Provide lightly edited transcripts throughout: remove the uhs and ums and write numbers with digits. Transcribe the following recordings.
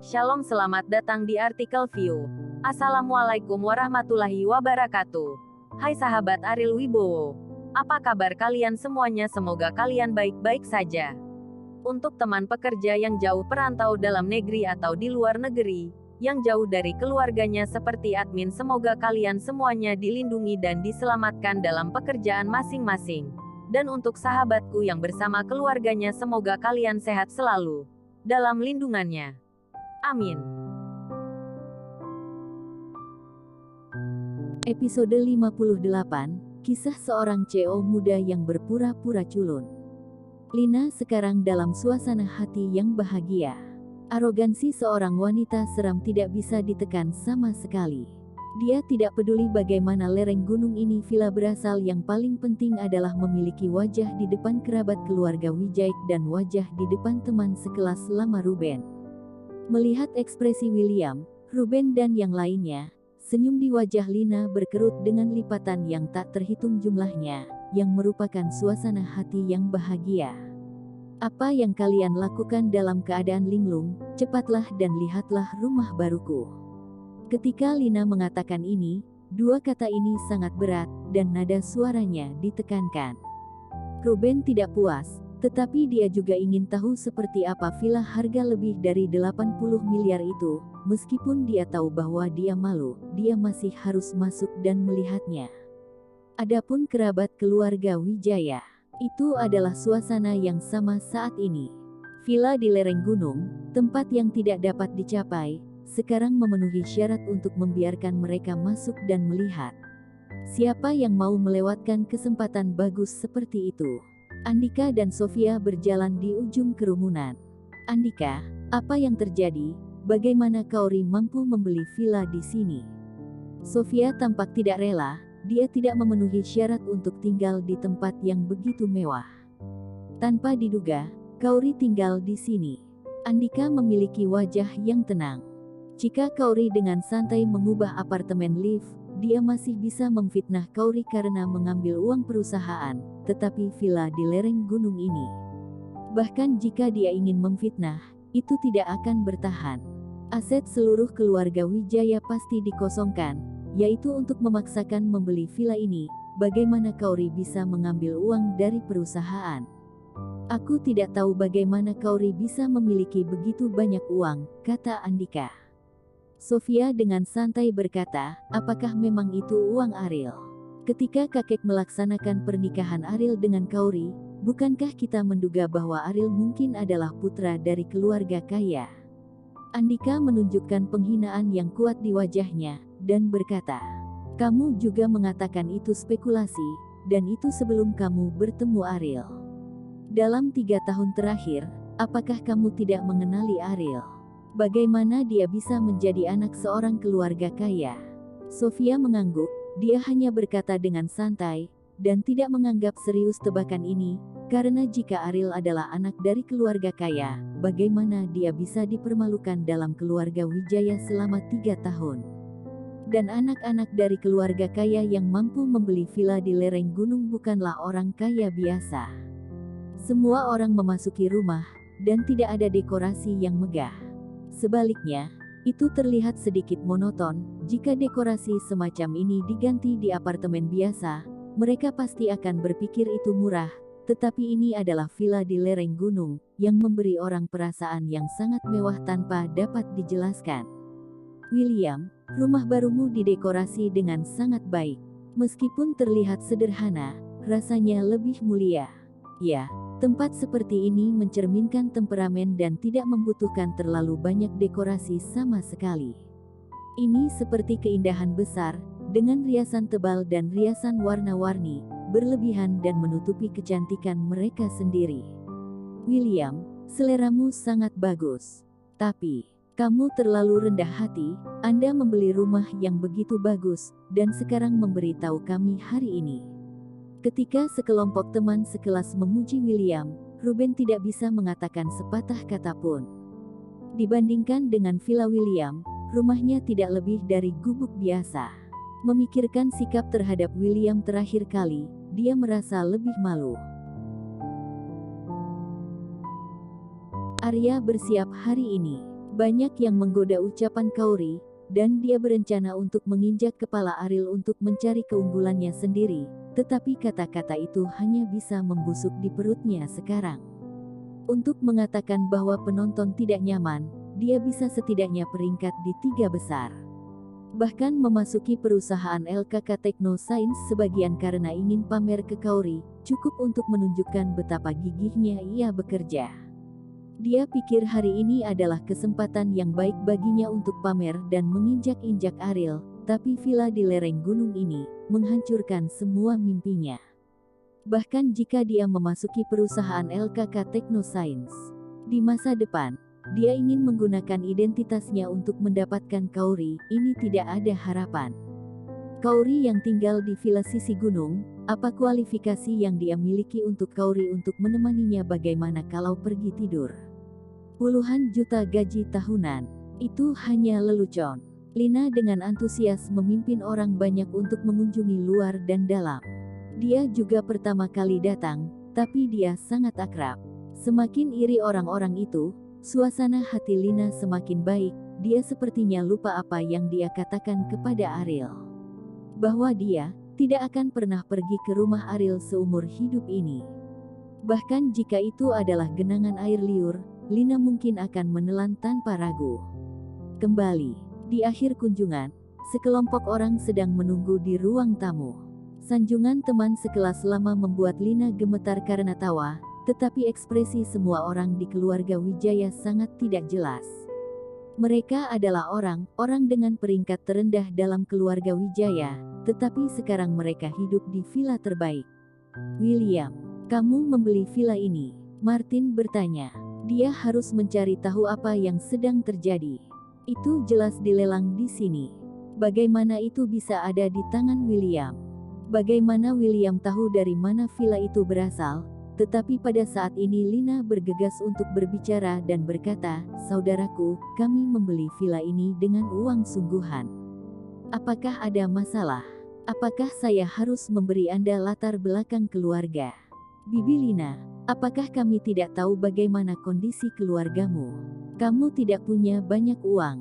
Shalom, selamat datang di Artikel View. Assalamualaikum warahmatullahi wabarakatuh. Hai sahabat Ariel Wibowo. Apa kabar kalian semuanya? Semoga kalian baik-baik saja. Untuk teman pekerja yang jauh perantau dalam negeri atau di luar negeri, yang jauh dari keluarganya seperti admin, semoga kalian semuanya dilindungi dan diselamatkan dalam pekerjaan masing-masing. Dan untuk sahabatku yang bersama keluarganya, semoga kalian sehat selalu dalam lindungannya. Amin. Episode 58, Kisah Seorang CEO Muda yang Berpura-pura Culun. Lina sekarang dalam suasana hati yang bahagia. Arogansi seorang wanita seram tidak bisa ditekan sama sekali. Dia tidak peduli bagaimana lereng gunung ini villa berasal, yang paling penting adalah memiliki wajah di depan kerabat keluarga Wijaya dan wajah di depan teman sekelas lama Ruben. Melihat ekspresi William, Ruben dan yang lainnya, senyum di wajah Lina berkerut dengan lipatan yang tak terhitung jumlahnya, yang merupakan suasana hati yang bahagia. Apa yang kalian lakukan dalam keadaan linglung? Cepatlah dan lihatlah rumah baruku. Ketika Lina mengatakan ini, dua kata ini sangat berat, dan nada suaranya ditekankan. Ruben tidak puas, tetapi dia juga ingin tahu seperti apa villa harga lebih dari 80 miliar itu. Meskipun dia tahu bahwa dia malu, dia masih harus masuk dan melihatnya. Adapun kerabat keluarga Wijaya, itu adalah suasana yang sama saat ini. Villa di lereng gunung, tempat yang tidak dapat dicapai, sekarang memenuhi syarat untuk membiarkan mereka masuk dan melihat. Siapa yang mau melewatkan kesempatan bagus seperti itu? Andika dan Sofia berjalan di ujung kerumunan. Andika, apa yang terjadi? Bagaimana Kauri mampu membeli villa di sini? Sofia tampak tidak rela, dia tidak memenuhi syarat untuk tinggal di tempat yang begitu mewah. Tanpa diduga, Kauri tinggal di sini. Andika memiliki wajah yang tenang. Jika Kauri dengan santai mengubah apartemen lift, dia masih bisa memfitnah Kauri karena mengambil uang perusahaan, tetapi villa di lereng gunung ini, bahkan jika dia ingin memfitnah, itu tidak akan bertahan. Aset seluruh keluarga Wijaya pasti dikosongkan, yaitu untuk memaksakan membeli villa ini. Bagaimana Kauri bisa mengambil uang dari perusahaan? Aku tidak tahu bagaimana Kauri bisa memiliki begitu banyak uang, kata Andika. Sofia dengan santai berkata, apakah memang itu uang Ariel? Ketika kakek melaksanakan pernikahan Ariel dengan Kauri, bukankah kita menduga bahwa Ariel mungkin adalah putra dari keluarga kaya? Andika menunjukkan penghinaan yang kuat di wajahnya, dan berkata, kamu juga mengatakan itu spekulasi, dan itu sebelum kamu bertemu Ariel. Dalam 3 tahun terakhir, apakah kamu tidak mengenali Ariel? Bagaimana dia bisa menjadi anak seorang keluarga kaya? Sofia mengangguk, dia hanya berkata dengan santai, dan tidak menganggap serius tebakan ini, karena jika Ariel adalah anak dari keluarga kaya, bagaimana dia bisa dipermalukan dalam keluarga Wijaya selama 3 tahun? Dan anak-anak dari keluarga kaya yang mampu membeli villa di lereng gunung bukanlah orang kaya biasa. Semua orang memasuki rumah, dan tidak ada dekorasi yang megah. Sebaliknya, itu terlihat sedikit monoton. Jika dekorasi semacam ini diganti di apartemen biasa, mereka pasti akan berpikir itu murah, tetapi ini adalah villa di lereng gunung, yang memberi orang perasaan yang sangat mewah tanpa dapat dijelaskan. William, rumah barumu didekorasi dengan sangat baik. Meskipun terlihat sederhana, rasanya lebih mulia. Ya, tempat seperti ini mencerminkan temperamen dan tidak membutuhkan terlalu banyak dekorasi sama sekali. Ini seperti keindahan besar, dengan riasan tebal dan riasan warna-warni, berlebihan dan menutupi kecantikan mereka sendiri. William, seleramu sangat bagus. Tapi, kamu terlalu rendah hati. Anda membeli rumah yang begitu bagus, dan sekarang memberitahu kami hari ini. Ketika sekelompok teman sekelas memuji William, Ruben tidak bisa mengatakan sepatah kata pun. Dibandingkan dengan villa William, rumahnya tidak lebih dari gubuk biasa. Memikirkan sikap terhadap William terakhir kali, dia merasa lebih malu. Arya bersiap hari ini. Banyak yang menggoda ucapan Kauri, dan dia berencana untuk menginjak kepala Ariel untuk mencari keunggulannya sendiri, tetapi kata-kata itu hanya bisa membusuk di perutnya sekarang. Untuk mengatakan bahwa penonton tidak nyaman, dia bisa setidaknya peringkat di 3 besar. Bahkan memasuki perusahaan LKK Technoscience sebagian karena ingin pamer ke Kauri, cukup untuk menunjukkan betapa gigihnya ia bekerja. Dia pikir hari ini adalah kesempatan yang baik baginya untuk pamer dan menginjak-injak Ariel, tapi villa di lereng gunung ini menghancurkan semua mimpinya. Bahkan jika dia memasuki perusahaan LKK Technoscience di masa depan, dia ingin menggunakan identitasnya untuk mendapatkan Kauri, ini tidak ada harapan. Kauri yang tinggal di villa sisi gunung, apa kualifikasi yang dia miliki untuk Kauri untuk menemaninya? Bagaimana kalau pergi tidur? Puluhan juta gaji tahunan, itu hanya lelucon. Lina dengan antusias memimpin orang banyak untuk mengunjungi luar dan dalam. Dia juga pertama kali datang, tapi dia sangat akrab. Semakin iri orang-orang itu, suasana hati Lina semakin baik. Dia sepertinya lupa apa yang dia katakan kepada Ariel. Bahwa dia tidak akan pernah pergi ke rumah Ariel seumur hidup ini. Bahkan jika itu adalah genangan air liur, Lina mungkin akan menelan tanpa ragu. Kembali, di akhir kunjungan, sekelompok orang sedang menunggu di ruang tamu. Sanjungan teman sekelas lama membuat Lina gemetar karena tawa, tetapi ekspresi semua orang di keluarga Wijaya sangat tidak jelas. Mereka adalah orang-orang dengan peringkat terendah dalam keluarga Wijaya, tetapi sekarang mereka hidup di villa terbaik. William, kamu membeli villa ini? Martin bertanya. Dia harus mencari tahu apa yang sedang terjadi. Itu jelas dilelang di sini. Bagaimana itu bisa ada di tangan William? Bagaimana William tahu dari mana villa itu berasal? Tetapi pada saat ini Lina bergegas untuk berbicara dan berkata, "Saudaraku, kami membeli villa ini dengan uang sungguhan. Apakah ada masalah? Apakah saya harus memberi Anda latar belakang keluarga?" Bibi Lina, apakah kami tidak tahu bagaimana kondisi keluargamu? Kamu tidak punya banyak uang.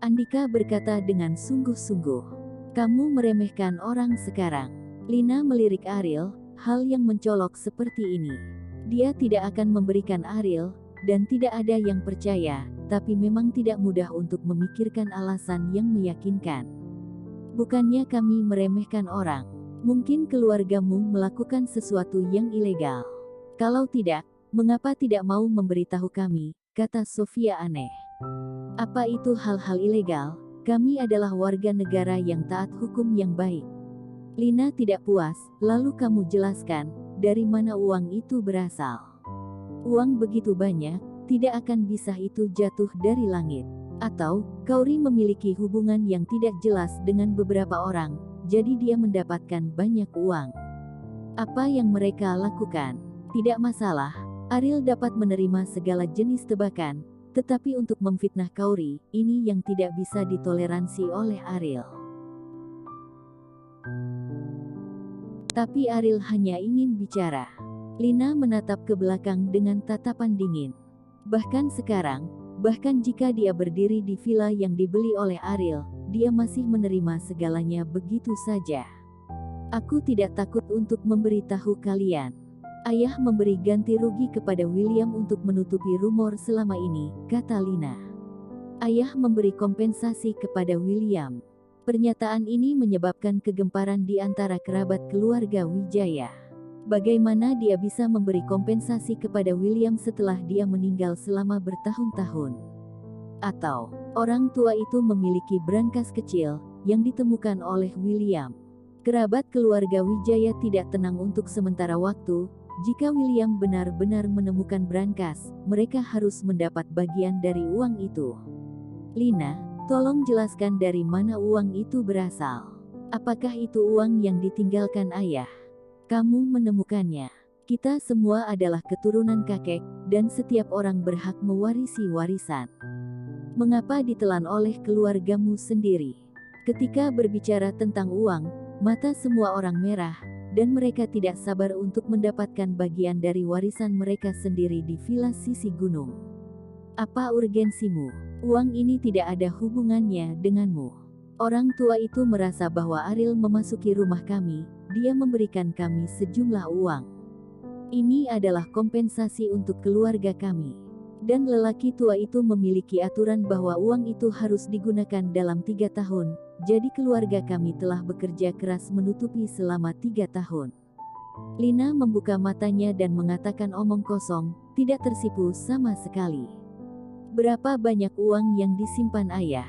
Andika berkata dengan sungguh-sungguh. Kamu meremehkan orang sekarang. Lina melirik Ariel. Hal yang mencolok seperti ini. Dia tidak akan memberikan Ariel, dan tidak ada yang percaya, tapi memang tidak mudah untuk memikirkan alasan yang meyakinkan. Bukannya kami meremehkan orang. Mungkin keluargamu melakukan sesuatu yang ilegal. Kalau tidak, mengapa tidak mau memberitahu kami, kata Sofia aneh. Apa itu hal-hal ilegal? Kami adalah warga negara yang taat hukum yang baik. Lina tidak puas, lalu kamu jelaskan, dari mana uang itu berasal? Uang begitu banyak, tidak akan bisa itu jatuh dari langit. Atau, Kauri memiliki hubungan yang tidak jelas dengan beberapa orang, jadi dia mendapatkan banyak uang. Apa yang mereka lakukan? Tidak masalah, Ariel dapat menerima segala jenis tebakan, tetapi untuk memfitnah Kauri, ini yang tidak bisa ditoleransi oleh Ariel. Tapi Ariel hanya ingin bicara. Lina menatap ke belakang dengan tatapan dingin. Bahkan sekarang, bahkan jika dia berdiri di villa yang dibeli oleh Ariel, dia masih menerima segalanya begitu saja. Aku tidak takut untuk memberitahu kalian. Ayah memberi ganti rugi kepada William untuk menutupi rumor selama ini, kata Lina. Ayah memberi kompensasi kepada William. Pernyataan ini menyebabkan kegemparan di antara kerabat keluarga Wijaya. Bagaimana dia bisa memberi kompensasi kepada William setelah dia meninggal selama bertahun-tahun? Atau, orang tua itu memiliki brankas kecil, yang ditemukan oleh William. Kerabat keluarga Wijaya tidak tenang untuk sementara waktu. Jika William benar-benar menemukan brankas, mereka harus mendapat bagian dari uang itu. Lina, tolong jelaskan dari mana uang itu berasal. Apakah itu uang yang ditinggalkan ayah? Kamu menemukannya. Kita semua adalah keturunan kakek, dan setiap orang berhak mewarisi warisan. Mengapa ditelan oleh keluargamu sendiri? Ketika berbicara tentang uang, mata semua orang merah, dan mereka tidak sabar untuk mendapatkan bagian dari warisan mereka sendiri di villa sisi gunung. Apa urgensimu? Uang ini tidak ada hubungannya denganmu. Orang tua itu merasa bahwa Ariel memasuki rumah kami, dia memberikan kami sejumlah uang. Ini adalah kompensasi untuk keluarga kami. Dan lelaki tua itu memiliki aturan bahwa uang itu harus digunakan dalam 3 tahun, jadi keluarga kami telah bekerja keras menutupi selama 3 tahun. Lina membuka matanya dan mengatakan omong kosong, tidak tersipu sama sekali. Berapa banyak uang yang disimpan ayah?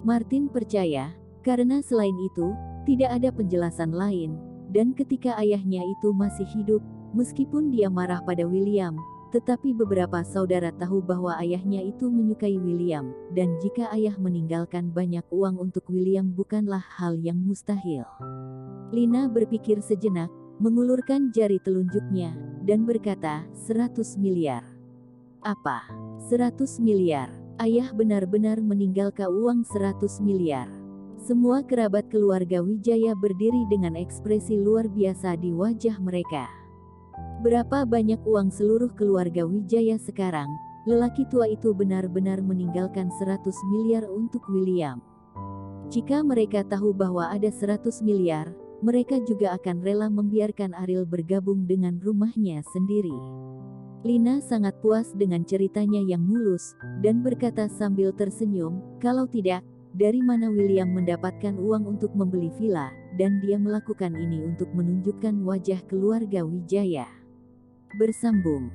Martin percaya, karena selain itu, tidak ada penjelasan lain, dan ketika ayahnya itu masih hidup, meskipun dia marah pada William, tetapi beberapa saudara tahu bahwa ayahnya itu menyukai William, dan jika ayah meninggalkan banyak uang untuk William bukanlah hal yang mustahil. Lina berpikir sejenak, mengulurkan jari telunjuknya, dan berkata, 100 miliar. Apa? 100 miliar. Ayah benar-benar meninggalkan uang 100 miliar. Semua kerabat keluarga Wijaya berdiri dengan ekspresi luar biasa di wajah mereka. Berapa banyak uang seluruh keluarga Wijaya sekarang? Lelaki tua itu benar-benar meninggalkan 100 miliar untuk William. Jika mereka tahu bahwa ada 100 miliar, mereka juga akan rela membiarkan Ariel bergabung dengan rumahnya sendiri. Lina sangat puas dengan ceritanya yang mulus, dan berkata sambil tersenyum, kalau tidak, dari mana William mendapatkan uang untuk membeli villa, dan dia melakukan ini untuk menunjukkan wajah keluarga Wijaya. Bersambung.